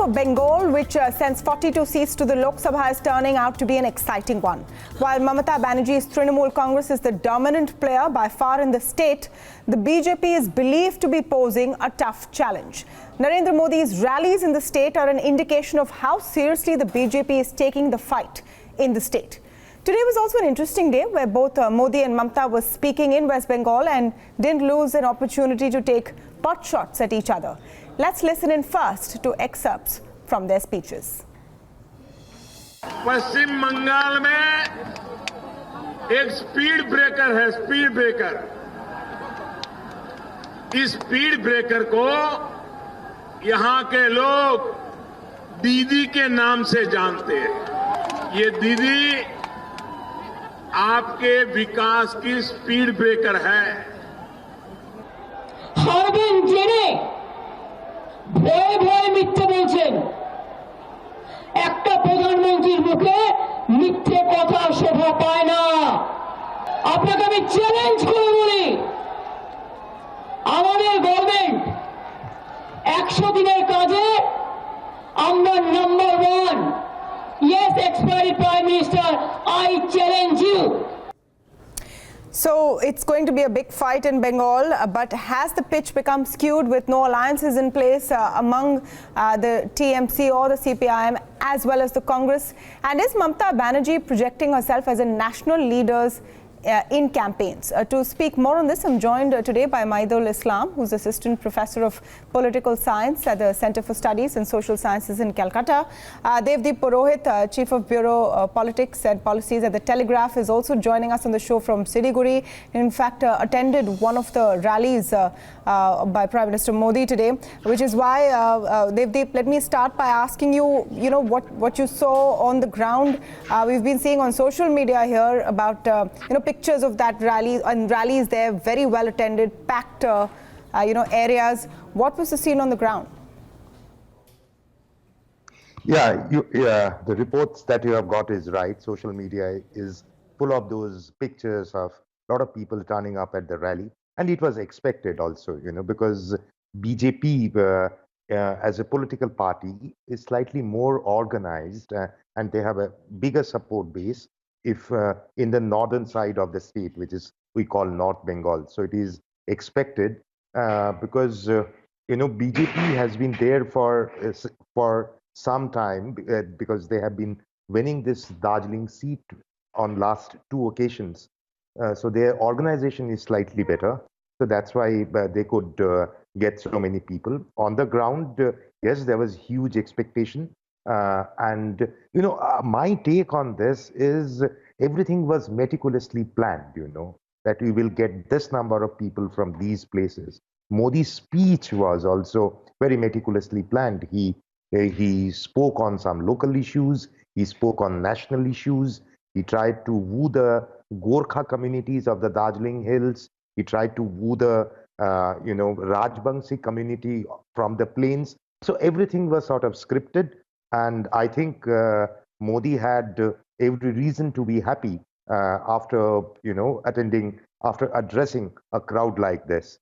of Bengal, which sends 42 seats to the Lok Sabha, is turning out to be an exciting one. While Mamata Banerjee's Trinamool Congress is the dominant player by far in the state, the BJP is believed to be posing a tough challenge. Narendra Modi's rallies in the state are an indication of how seriously the BJP is taking the fight in the state. Today was also an interesting day where both Modi and Mamata were speaking in West Bengal and didn't lose an opportunity to take pot shots at each other. Let's listen in first to excerpts from their speeches. पश्चिम बंगाल में एक speed breaker है, speed breaker. इस speed breaker को यहां के लोग दीदी के नाम से जानते हैं। ये दीदी आपके विकास की स्पीड ब्रेकर है। हर दिन জেনে ভয় ভয় মিথ্যে বলছেন। একটা প্রধানমন্ত্রীর মুখে মিথ্যে কথা শোভা পায় না। আপনাকে আমি চ্যালেঞ্জ করে বলি, আমাদের গভর্নমেন্ট 100 দিনের কাজে আমরা number 1। Yes, expired Prime Minister, I challenge you. So it's going to be a big fight in Bengal, but has the pitch become skewed with no alliances in place among the TMC or the CPIM as well as the Congress? And is Mamata Banerjee projecting herself as a national leader in campaigns? To speak more on this, I'm joined today by Maidul Islam, who's Assistant Professor of Political Science at the Center for Studies and Social Sciences in Calcutta. Devadeep Purohit, Chief of Bureau Politics and Policies at the Telegraph, is also joining us on the show from Siliguri. In fact, attended one of the rallies by Prime Minister Modi today, which is why, Devadeep, let me start by asking you, what you saw on the ground. We've been seeing on social media here about, pictures of that rally and rallies there, very well attended, packed, areas. What was the scene on the ground? The reports that you have got is right. Social media is full of those pictures of a lot of people turning up at the rally. And it was expected also, because BJP as a political party is slightly more organized and they have a bigger support base if in the northern side of the state, which is we call North Bengal. So it is expected because, BJP has been there for some time because they have been winning this Darjeeling seat on last 2 occasions. So their organization is slightly better. So that's why they could get so many people. On the ground, yes, there was huge expectation. My take on this is everything was meticulously planned, that we will get this number of people from these places. Modi's speech was also very meticulously planned. He spoke on some local issues. He spoke on national issues. He tried to woo the Gorkha communities of the Darjeeling Hills. He tried to woo the, Rajbangshi community from the plains. So everything was sort of scripted. And I think Modi had every reason to be happy after addressing a crowd like this.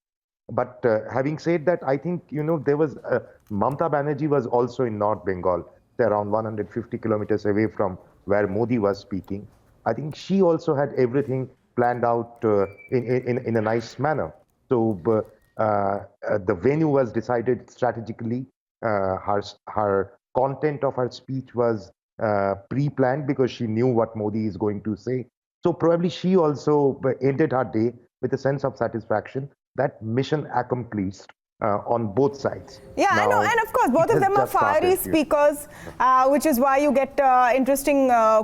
But having said that, I think, there was Mamata Banerjee was also in North Bengal, around 150 kilometers away from where Modi was speaking. I think she also had everything planned out in a nice manner. So the venue was decided strategically. Her content of her speech was pre-planned because she knew what Modi is going to say. So probably she also ended her day with a sense of satisfaction that mission accomplished on both sides. Yeah, now, I know, and of course, both of them are fiery speakers, which is why you get interesting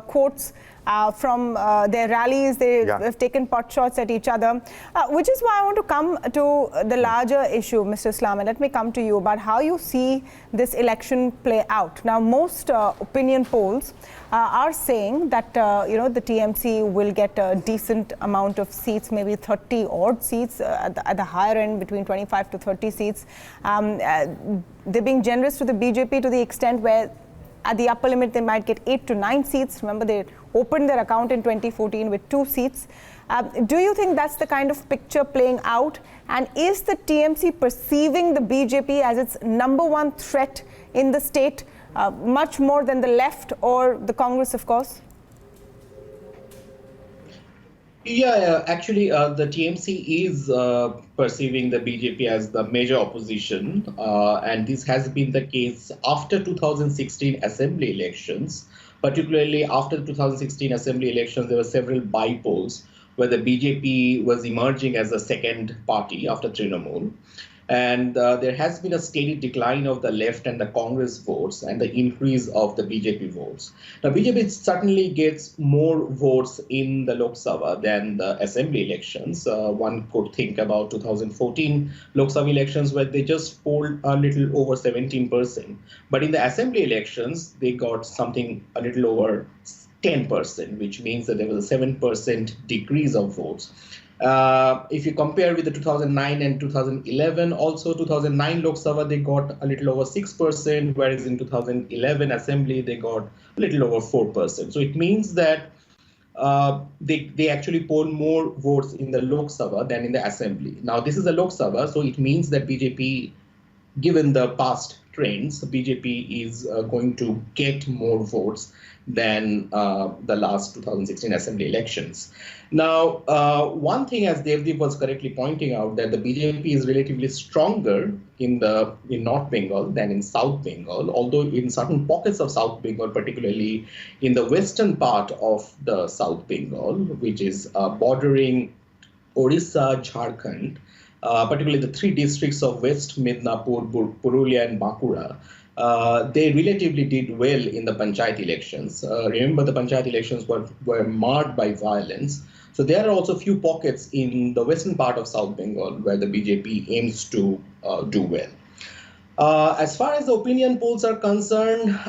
quotes from their rallies. They have taken pot shots at each other, which is why I want to come to the larger issue, Mr. Islam, and let me come to you about how you see this election play out. Now, most opinion polls are saying that, the TMC will get a decent amount of seats, maybe 30 odd seats at the higher end, between 25 to 30 seats. They're being generous to the BJP to the extent where at the upper limit, they might get 8 to 9 seats. Remember, they opened their account in 2014 with 2 seats. Do you think that's the kind of picture playing out? And is the TMC perceiving the BJP as its #1 threat in the state, much more than the left or the Congress, of course? Yeah, actually, the TMC is perceiving the BJP as the major opposition, and this has been the case after 2016 assembly elections. Particularly after the 2016 assembly elections, there were several by-polls where the BJP was emerging as a second party after Trinamool. And there has been a steady decline of the left and the Congress votes and the increase of the BJP votes. Now, BJP certainly gets more votes in the Lok Sabha than the assembly elections. One could think about 2014 Lok Sabha elections where they just polled a little over 17%. But in the assembly elections, they got something a little over 10%, which means that there was a 7% decrease of votes. If you compare with the 2009 and 2011, also 2009 Lok Sabha, they got a little over 6%, whereas in 2011 Assembly, they got a little over 4%. So it means that they actually poll more votes in the Lok Sabha than in the Assembly. Now, this is a Lok Sabha, so it means that BJP, given the past trends, BJP is going to get more votes than the last 2016 assembly elections. Now, one thing, as Devadeep was correctly pointing out, that the BJP is relatively stronger in North Bengal than in South Bengal, although in certain pockets of South Bengal, particularly in the western part of the South Bengal, which is bordering Orissa, Jharkhand, particularly the three districts of West Midnapur, Purulia, and Bankura, they relatively did well in the panchayat elections. Remember, the panchayat elections were marred by violence. So there are also a few pockets in the western part of South Bengal where the BJP aims to do well. As far as the opinion polls are concerned,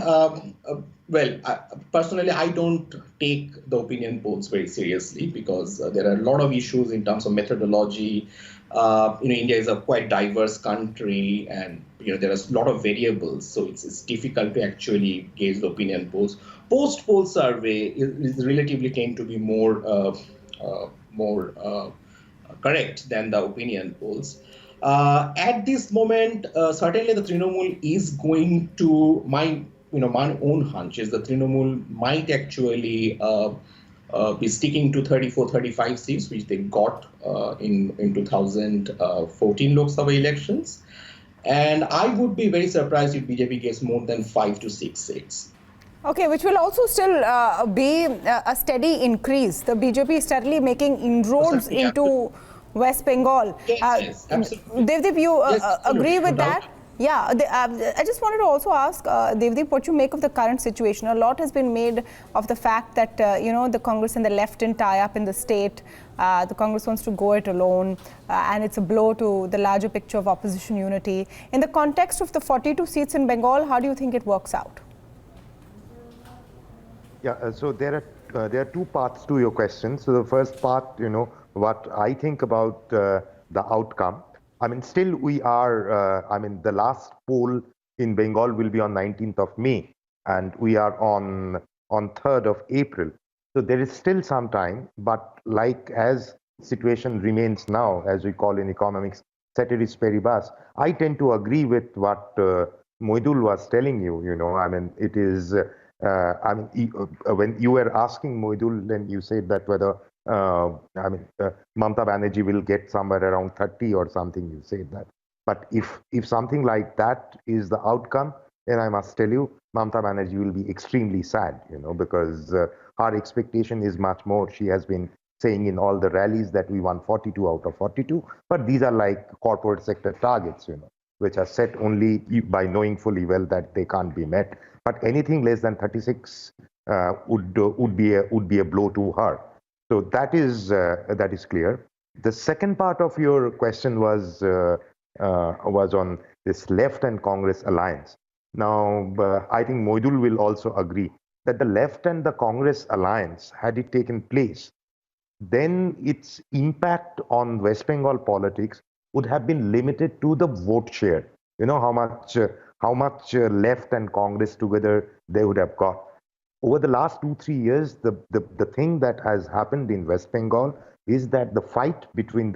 personally, I don't take the opinion polls very seriously because there are a lot of issues in terms of methodology. India is a quite diverse country, and there are a lot of variables, so it's difficult to actually gauge the opinion polls. Post-poll survey is relatively tend to be more correct than the opinion polls. At this moment, certainly the Trinamool is going to, my own hunch is the Trinamool might actually be sticking to 34, 35 seats, which they got in 2014 Lok Sabha elections. And I would be very surprised if BJP gets more than 5 to 6 seats. Okay, which will also still be a steady increase. The BJP is steadily making inroads into West Bengal. Yes, absolutely. Devdeep, you agree with no that? doubt. Yeah, I just wanted to also ask Devdeep what you make of the current situation. A lot has been made of the fact that the Congress and the left didn't tie up in the state. The Congress wants to go it alone, and it's a blow to the larger picture of opposition unity. In the context of the 42 seats in Bengal, how do you think it works out? Yeah, so there are two parts to your question. So the first part, what I think about the outcome. I mean, still we are, the last poll in Bengal will be on 19th of May, and we are on 3rd of April. So there is still some time, but as situation remains now, as we call in economics, ceteris paribus, I tend to agree with what Maidul was telling you, it is, when you were asking Maidul, then you said that whether Mamata Banerjee will get somewhere around 30 or something, you said that. But if something like that is the outcome, then I must tell you, Mamata Banerjee will be extremely sad, because her expectation is much more. She has been saying in all the rallies that we won 42 out of 42, but these are like corporate sector targets, which are set only by knowing fully well that they can't be met. But anything less than 36 would be a blow to her. So that is clear. The second part of your question was on this left and Congress alliance. Now, I think Maidul will also agree that the left and the Congress alliance, had it taken place, then its impact on West Bengal politics would have been limited to the vote share. How much left and Congress together they would have got. Over the last 2-3 years, the thing that has happened in West Bengal is that the fight in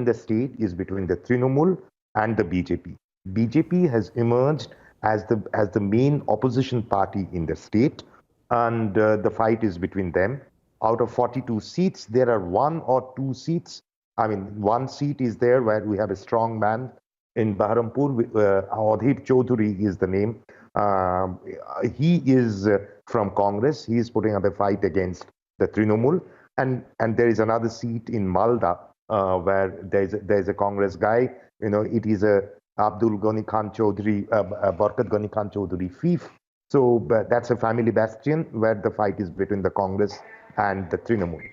the state is between the Trinamool and the BJP. BJP has emerged as the main opposition party in the state, and the fight is between them. Out of 42 seats, there are 1 or 2 seats. I mean, 1 seat is there where we have a strong man in Baharampur. Adhir Chaudhary is the name. He is from Congress. He is putting up a fight against the Trinamool, and there is another seat in Malda where there's a Congress guy. It is a Abdul Ghani Khan Chaudhary, Barkat Ghani Khan Chaudhary fief. So that's a family bastion where the fight is between the Congress and the Trinamool.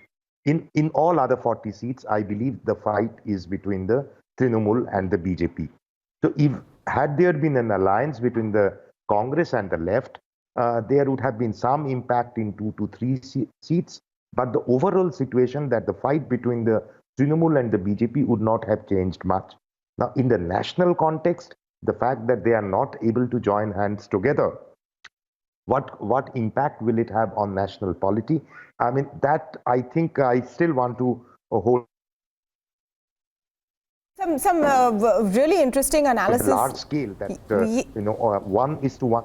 In all other 40 seats, I believe the fight is between the Trinamool and the BJP. So had there been an alliance between the Congress and the left, there would have been some impact in 2 to 3 seats, but the overall situation that the fight between the Trinamool and the BJP would not have changed much. Now, in the national context, the fact that they are not able to join hands together, what impact will it have on national polity? I mean, that I think I still want to hold Some really interesting analysis. at a large scale that 1:1.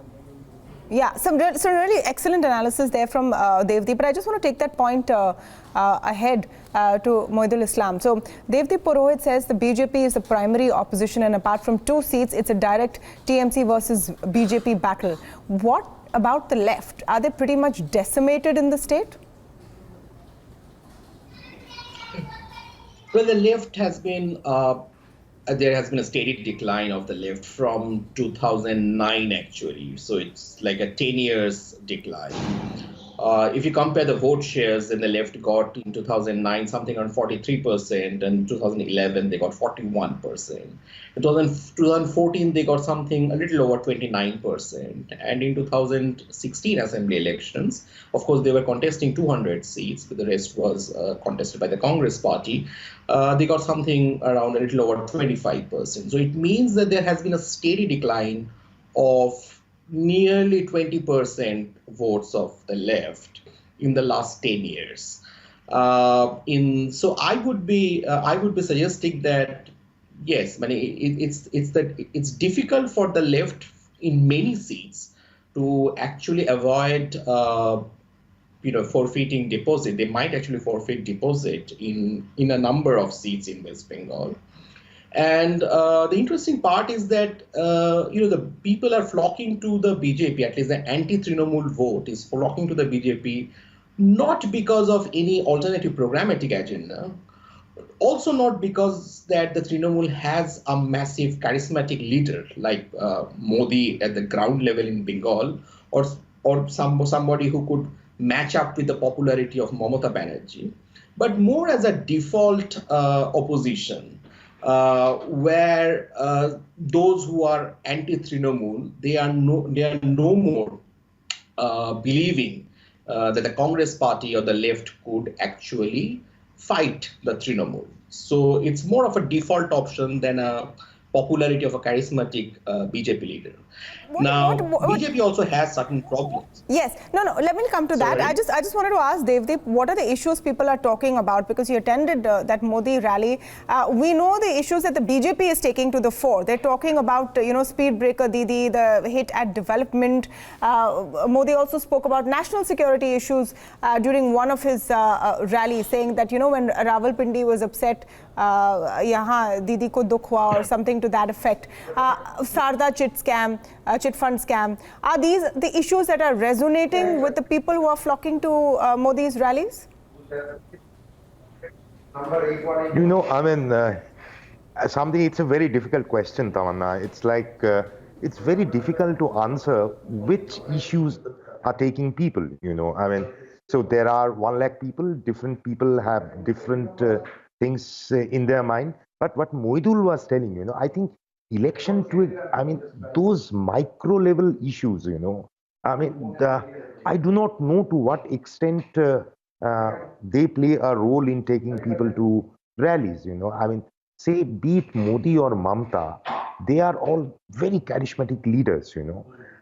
Yeah, some really excellent analysis there from Devadeep, but I just want to take that point ahead to Maidul Islam. So Devadeep Purohit says the BJP is the primary opposition, and apart from 2 seats, it's a direct TMC versus BJP battle. What about the left? Are they pretty much decimated in the state? Well, the left has been, there has been a steady decline of the left from 2009, actually. So it's like a 10 years decline. If you compare the vote shares, then the left got in 2009 something around 43%, and in 2011 they got 41%. In 2014 they got something a little over 29%, and in 2016 assembly elections, of course they were contesting 200 seats, but the rest was contested by the Congress party. They got something around a little over 25%. So it means that there has been a steady decline of nearly 20% votes of the left in the last 10 years. So I would be suggesting that yes, it's difficult for the left in many seats to actually avoid forfeiting deposit. They might actually forfeit deposit in a number of seats in West Bengal. And the interesting part is that the people are flocking to the BJP, at least the anti-Trinamool vote is flocking to the BJP, not because of any alternative programmatic agenda, also not because that the Trinamool has a massive charismatic leader like Modi at the ground level in Bengal, or somebody who could match up with the popularity of Mamata Banerjee, but more as a default opposition. Where those who are anti-Trinamool, they are no more believing that the Congress party or the left could actually fight the Trinamool. So it's more of a default option than a popularity of a charismatic BJP leader. BJP also has certain problems. Yes, no, let me come to that. I just wanted to ask Devadeep, what are the issues people are talking about? Because you attended that Modi rally. We know the issues that the BJP is taking to the fore. They're talking about, speed breaker Didi, the hit at development. Modi also spoke about national security issues during one of his rallies, saying that, when Rawalpindi was upset, yahan Didi ko dukh hua, or something to that effect. Sarda chit fund scam. Are these the issues that are resonating with the people who are flocking to Modi's rallies? Something, it's a very difficult question, Tamanna. It's like, it's very difficult to answer which issues are taking people, so there are 1 lakh people, different people have different things in their mind. But what Maidul was telling, I think election those micro level issues, I do not know to what extent they play a role in taking people to rallies, say be it Modi or Mamata, they are all very charismatic leaders,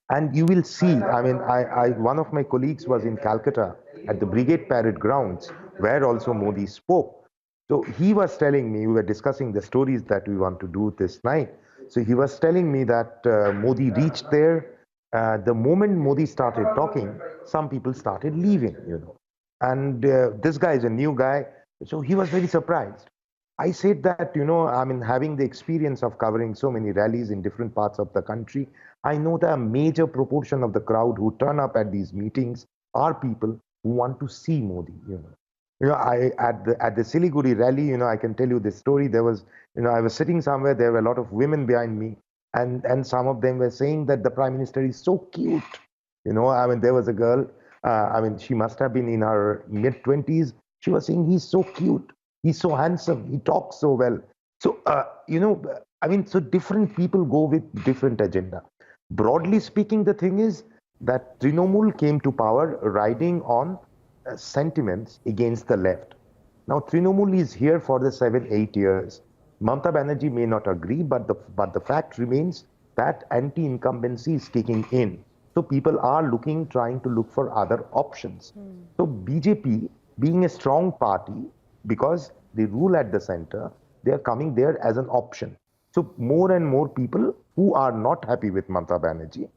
and you will see, one of my colleagues was in Calcutta at the Brigade Parade grounds where also Modi spoke. So he was telling me, we were discussing the stories that we want to do this night. So he was telling me that Modi reached there. The moment Modi started talking, some people started leaving, And this guy is a new guy, so he was very surprised. I said that, having the experience of covering so many rallies in different parts of the country, I know that a major proportion of the crowd who turn up at these meetings are people who want to see Modi. I at the Siliguri rally, I can tell you this story. There was, I was sitting somewhere. There were a lot of women behind me, and some of them were saying that the Prime Minister is so cute. There was a girl. She must have been in her mid-20s. She was saying he's so cute. He's so handsome. He talks so well. So so different people go with different agenda. Broadly speaking, the thing is that Trinamool came to power riding on sentiments against the left. Now, Trinamool is here for the 7-8 years. Mamata Banerjee may not agree, but the fact remains that anti-incumbency is kicking in. So people are trying to look for other options. So BJP, being a strong party, because they rule at the center, they are coming there as an option. So more and more people who are not happy with Mamata Banerjee,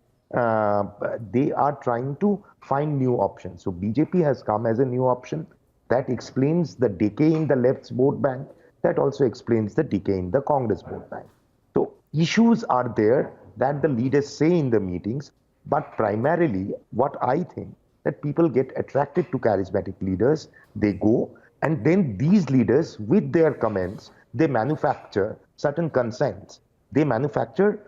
they are trying to find new options. So BJP has come as a new option. That explains the decay in the left's vote bank. That also explains the decay in the Congress vote bank. So issues are there that the leaders say in the meetings, but primarily what I think that people get attracted to charismatic leaders, they go, and then these leaders with their comments, they manufacture certain consents. They manufacture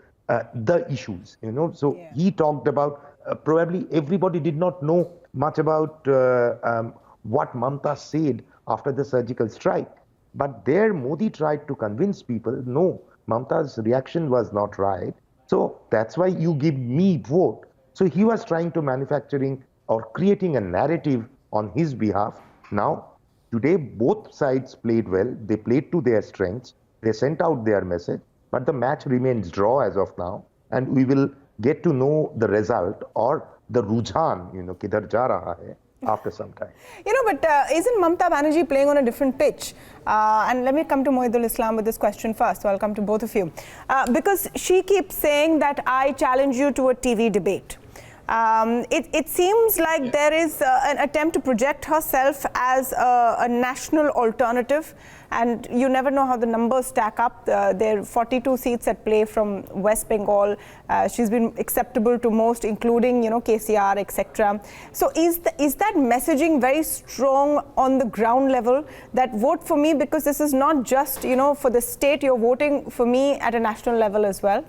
the issues, So he talked about, probably everybody did not know much about what Mamata said after the surgical strike. But there Modi tried to convince people, no, Mamata's reaction was not right. So that's why you give me vote. So he was trying to manufacturing or creating a narrative on his behalf. Now, today both sides played well. They played to their strengths. They sent out their message. But the match remains draw as of now, and we will get to know the result or the rujhan, kidhar ja raha hai, after some time. But isn't Mamata Banerjee playing on a different pitch? And let me come to Maidul Islam with this question first, so I'll come to both of you. Because she keeps saying that I challenge you to a TV debate. It seems like there is an attempt to project herself as a national alternative, and you never know how the numbers stack up. There are 42 seats at play from West Bengal. She's been acceptable to most, including KCR, etc. So is that messaging very strong on the ground level, that vote for me, because this is not just for the state, you're voting for me at a national level as well?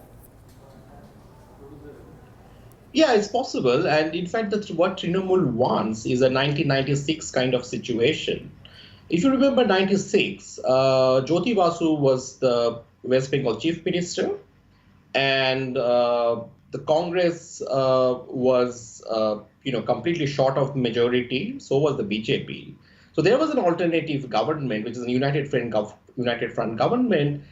Yeah, it's possible. And in fact, that's what Trinamool wants is a 1996 kind of situation. If you remember 96, Jyoti Basu was the West Bengal chief minister, and the Congress was completely short of majority. So was the BJP. So there was an alternative government, which is a United Front government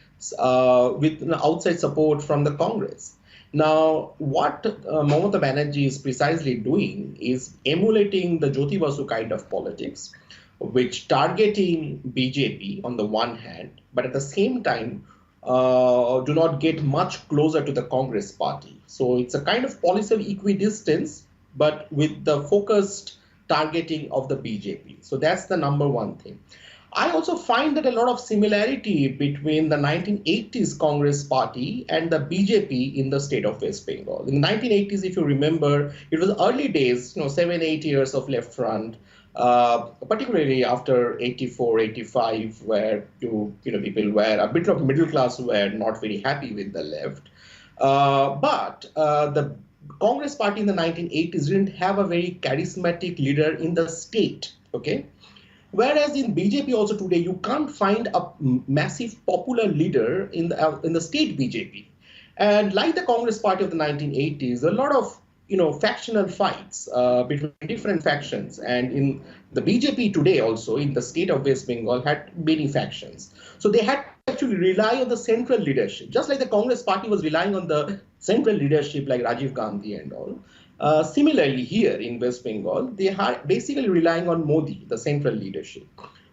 with outside support from the Congress. Now, what Mamata Banerjee is precisely doing is emulating the Jyoti Basu kind of politics, which targeting BJP on the one hand, but at the same time do not get much closer to the Congress party. So it's a kind of policy of equidistance, but with the focused targeting of the BJP. So that's the number one thing. I also find that a lot of similarity between the 1980s Congress party and the BJP in the state of West Bengal. In the 1980s, if you remember, it was early days, 7-8 years of left front, particularly after 84, 85, where people were a bit of middle class were not very happy with the left. But the Congress party in the 1980s didn't have a very charismatic leader in the state, okay? Whereas in BJP also today, you can't find a massive popular leader in the state BJP. And like the Congress party of the 1980s, a lot of factional fights between different factions. And in the BJP today also, in the state of West Bengal, had many factions. So they had to actually rely on the central leadership, just like the Congress party was relying on the central leadership like Rajiv Gandhi and all. Similarly, here in West Bengal, they are basically relying on Modi, the central leadership,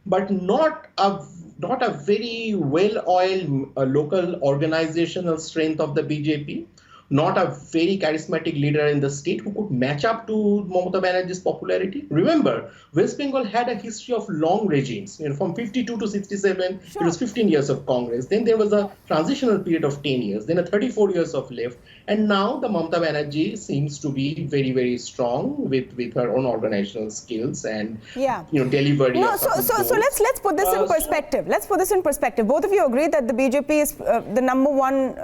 but not a not a very well-oiled local organizational strength of the BJP, not a very charismatic leader in the state who could match up to Mamata Banerjee's popularity. Remember, West Bengal had a history of long regimes. From 52 to 67, it was 15 years of Congress. Then there was a transitional period of 10 years, then a 34 years of left. And now the Mamata Banerjee seems to be very, very strong with her own organizational skills and delivery. No, so let's put this in perspective. Let's put this in perspective. Both of you agree that the BJP is the number one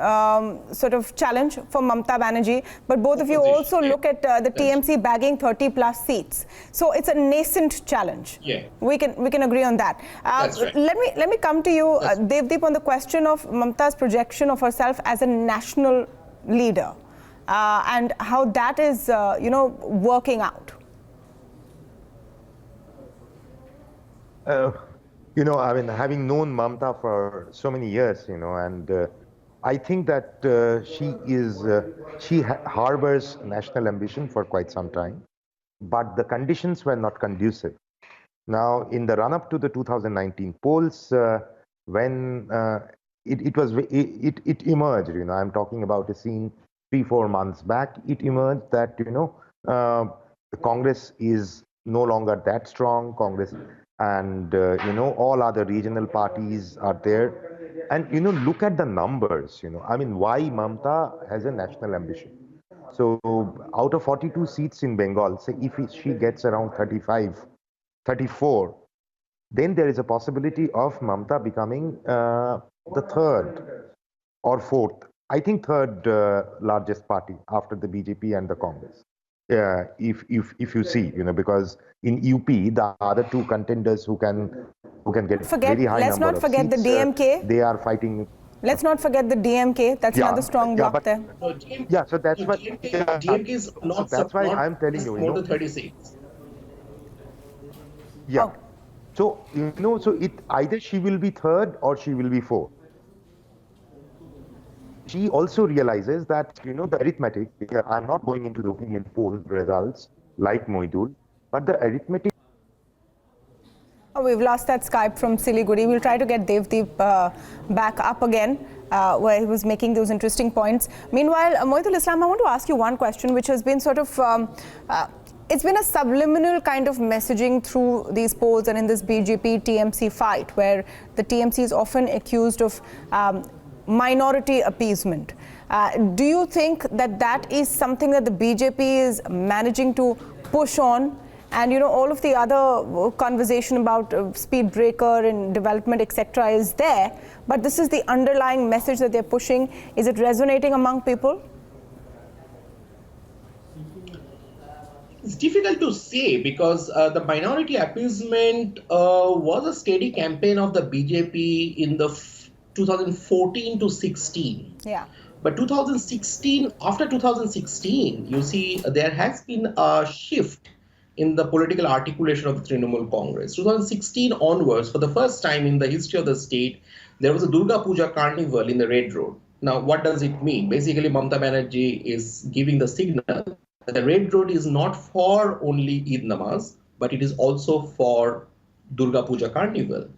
sort of challenge for Mamata Banerjee, but both of you also look at the TMC bagging 30 plus seats. So it's a nascent challenge. Yeah, we can agree on that. That's right. Let me come to you, Devadeep, on the question of Mamata's projection of herself as a national leader and how that is, working out. I mean, having known Mamata for so many years, and I think that she harbors national ambition for quite some time, but the conditions were not conducive. Now, in the run-up to the 2019 polls, when it emerged, I'm talking about a scene 3-4 months back, it emerged that, the Congress is no longer that strong, Congress, and, all other regional parties are there. And, look at the numbers, I mean, why Mamata has a national ambition. So out of 42 seats in Bengal, say if she gets around 35, 34, then there is a possibility of Mamata becoming the third or fourth, I think third largest party after the BJP and the Congress. If you see, because in UP, the other two contenders who can get very high let's number not of forget seats, the DMK. They are fighting. Let's not forget the DMK. That's another strong block there. So that's what. DMK is not. So that's why I'm telling you. More than 30 seats. Yeah. Oh. So so it either she will be third or she will be fourth. She also realizes that the arithmetic. I'm not going into looking in poll results like Maidul, but the arithmetic. Oh, we've lost that Skype from Siliguri. We'll try to get Devadeep back up again, where he was making those interesting points. Meanwhile, Maidul Islam, I want to ask you one question, which has been sort of, it's been a subliminal kind of messaging through these polls and in this BJP-TMC fight, where the TMC is often accused of minority appeasement. Do you think that is something that the BJP is managing to push on? And all of the other conversation about speed breaker and development, etc., is there. But this is the underlying message that they're pushing. Is it resonating among people? It's difficult to say because the minority appeasement was a steady campaign of the BJP in the 2014 to 16. Yeah. But 2016, after 2016, you see there has been a shift in the political articulation of the Trinamool Congress. 2016 onwards, for the first time in the history of the state, there was a Durga Puja carnival in the Red Road. Now, what does it mean? Basically, Mamata Banerjee is giving the signal that the Red Road is not for only Eid Namaz, but it is also for Durga Puja carnival.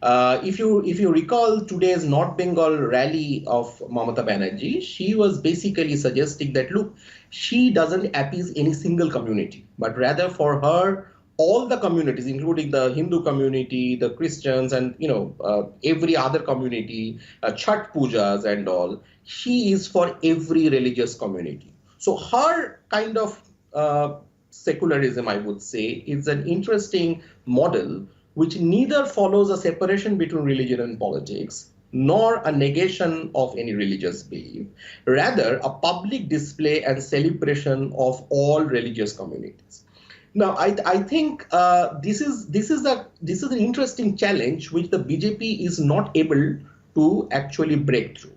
If you recall today's North Bengal rally of Mamata Banerjee, she was basically suggesting that, look, she doesn't appease any single community, but rather for her, all the communities, including the Hindu community, the Christians, and every other community, Chhat Pujas and all, she is for every religious community. So her kind of secularism, I would say, is an interesting model which neither follows a separation between religion and politics, nor a negation of any religious belief, rather a public display and celebration of all religious communities. Now, I think this is an interesting challenge which the BJP is not able to actually break through.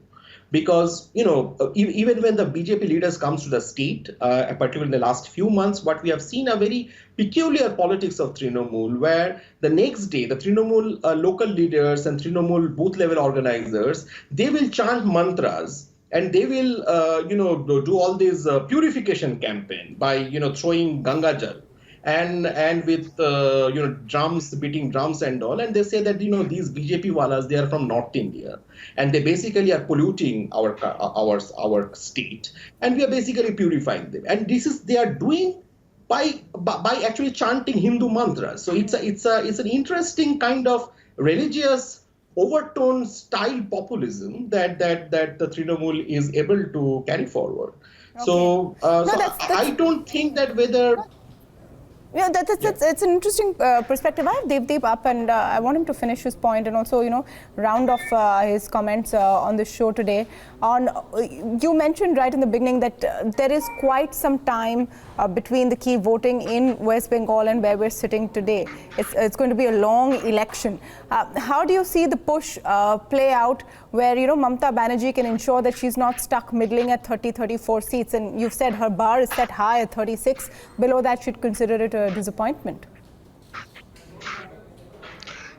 Because, even when the BJP leaders comes to the state, particularly in the last few months, what we have seen a very peculiar politics of Trinamool, where the next day, the Trinamool local leaders and Trinamool booth level organizers, they will chant mantras and they will, do all this purification campaign by, throwing Ganga Jal. and with drums, beating drums and all, and they say that these BJP wallahs, they are from North India, and they basically are polluting our state, and we are basically purifying them, and they are doing by actually chanting Hindu mantras. So it's an interesting kind of religious overtone style populism that the Trinamool is able to carry forward. Okay. So, that's I don't think that whether. Yeah, it's an interesting perspective. I have Devadeep up, and I want him to finish his point and also, round off his comments on the show today. You mentioned right in the beginning that there is quite some time between the key voting in West Bengal and where we're sitting today. It's going to be a long election. How do you see the push play out where, Mamata Banerjee can ensure that she's not stuck middling at 30, 34 seats? And you've said her bar is set high at 36. Below that, she'd consider it a disappointment.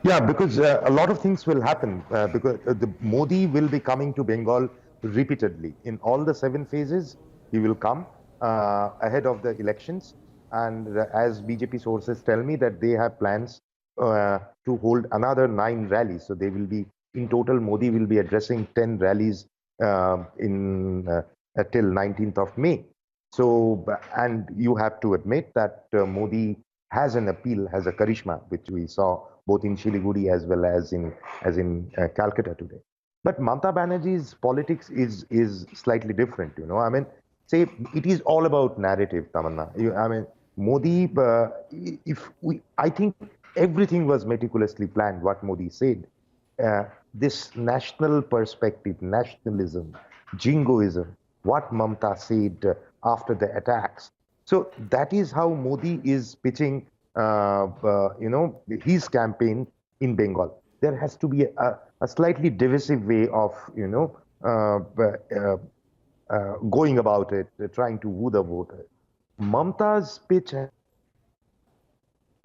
Yeah, because a lot of things will happen because the Modi will be coming to Bengal repeatedly. In all the 7 phases, he will come ahead of the elections. And as BJP sources tell me that they have plans to hold another 9 rallies. So they will be, in total, Modi will be addressing 10 rallies till 19th of May. So, and you have to admit that Modi has an appeal, has a charisma, which we saw both in Siliguri as well as in Calcutta today. But Mamata Banerjee's politics is slightly different, I mean, say it is all about narrative, Tamanna. I mean, Modi, I think everything was meticulously planned, what Modi said. This national perspective, nationalism, jingoism, what Mamata said after the attacks. So that is how Modi is pitching, his campaign in Bengal. There has to be a slightly divisive way of, going about it, trying to woo the voter. Mamata's pitch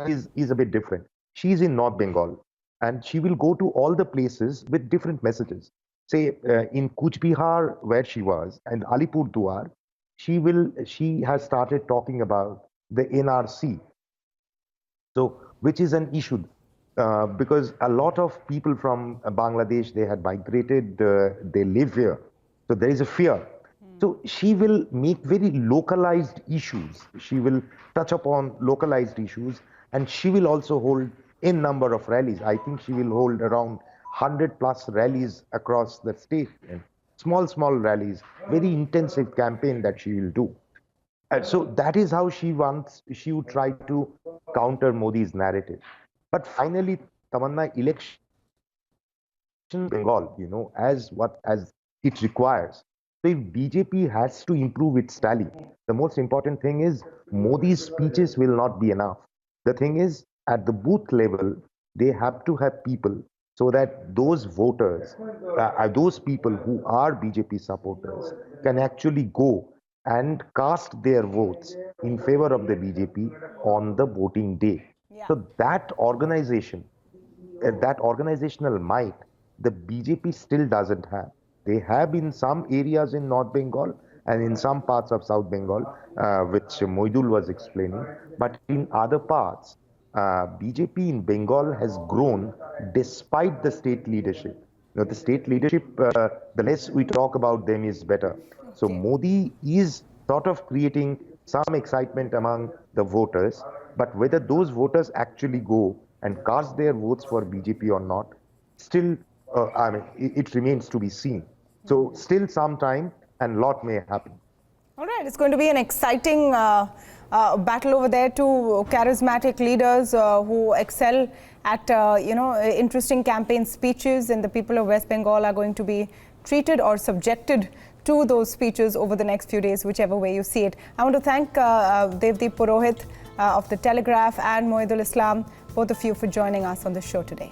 is a bit different. She's in North Bengal, and she will go to all the places with different messages. Say in Kuch Bihar, where she was, and Alipurduar, she has started talking about the NRC. So, which is an issue because a lot of people from Bangladesh, they had migrated, they live here. So there is a fear. So she will make very localized issues. She will touch upon localized issues, and she will also hold n number of rallies. I think she will hold around 100+ rallies across the state, and small rallies, very intensive campaign that she will do. And so that is how she would try to counter Modi's narrative. But finally, Tamanna, election Bengal, as it requires. So if BJP has to improve its tally, the most important thing is Modi's speeches will not be enough. The thing is, at the booth level, they have to have people so that those voters, those people who are BJP supporters, can actually go and cast their votes in favor of the BJP on the voting day. Yeah. So that organization, that organizational might, the BJP still doesn't have. They have in some areas in North Bengal and in some parts of South Bengal, which Maidul was explaining. But in other parts, BJP in Bengal has grown despite the state leadership. The state leadership, the less we talk about them is better. So Modi is sort of creating some excitement among the voters, but whether those voters actually go and cast their votes for BJP or not, still, it remains to be seen. So still some time and lot may happen. All right, it's going to be an exciting battle over there. Two charismatic leaders who excel at, interesting campaign speeches, and the people of West Bengal are going to be treated or subjected to those speeches over the next few days, whichever way you see it. I want to thank Devadeep Purohit of The Telegraph and Maidul Islam, both of you, for joining us on the show today.